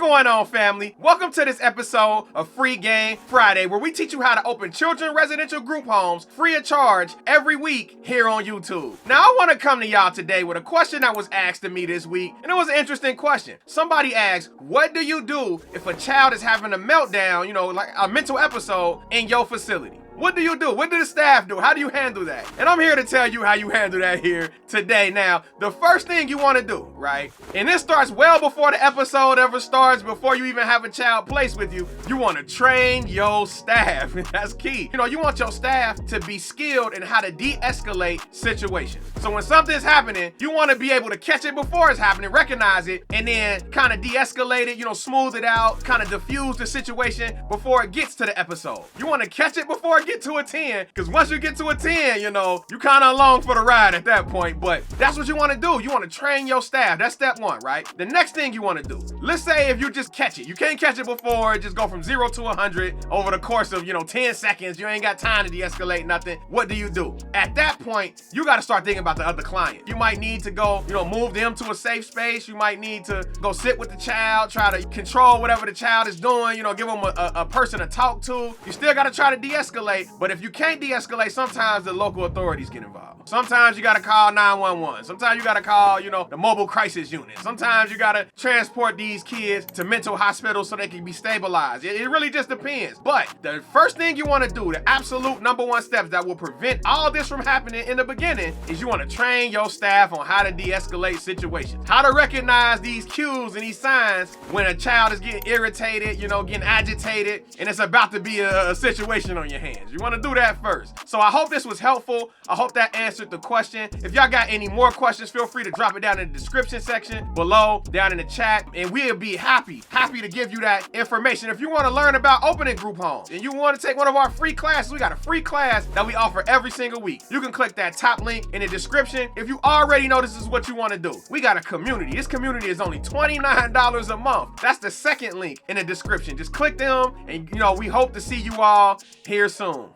going on, family? Welcome to this episode of Free Game Friday, where we teach you how to open children residential group homes free of charge every week here on YouTube. Now, I want to come to y'all today with a question that was asked to me this week, and it was an interesting question. Somebody asked, what do you do if a child is having a meltdown, like a mental episode in your facility? What do you do? What do the staff do? How do you handle that? And I'm here to tell you how you handle that here today. Now, the first thing you want to do, right? And this starts well before the episode ever starts, before you even have a child placed with you. You want to train your staff. That's key. You want your staff to be skilled in how to de-escalate situations. So when something's happening, you want to be able to catch it before it's happening, recognize it, and then kind of de-escalate it, smooth it out, kind of diffuse the situation before it gets to the episode. You want to catch it before it get to a 10, because once you get to a 10, you kind of along for the ride at that point. But that's what you want to do. You want to train your staff. That's step one, right? The next thing you want to do, let's say if you just catch it, you can't catch it before, just go from 0 to 100 over the course of 10 seconds. You ain't got time to de-escalate nothing. What do you do? At that point, you got to start thinking about the other client. You might need to go, move them to a safe space. You might need to go sit with the child, try to control whatever the child is doing, give them a person to talk to. You still got to try to de-escalate. But if you can't de-escalate, sometimes the local authorities get involved. Sometimes you got to call 911. Sometimes you got to call, the mobile crisis unit. Sometimes you got to transport these kids to mental hospitals so they can be stabilized. It really just depends. But the first thing you want to do, the absolute number one steps that will prevent all this from happening in the beginning, is you want to train your staff on how to de-escalate situations. How to recognize these cues and these signs when a child is getting irritated, getting agitated, and it's about to be a situation on your hands. You want to do that first. So I hope this was helpful. I hope that answered the question. If y'all got any more questions, feel free to drop it down in the description section below, down in the chat, and we'll be happy to give you that information. If you want to learn about opening group homes and you want to take one of our free classes, we got a free class that we offer every single week. You can click that top link in the description. If you already know this is what you want to do, we got a community. This community is only $29 a month. That's the second link in the description. Just click them, and we hope to see you all here soon.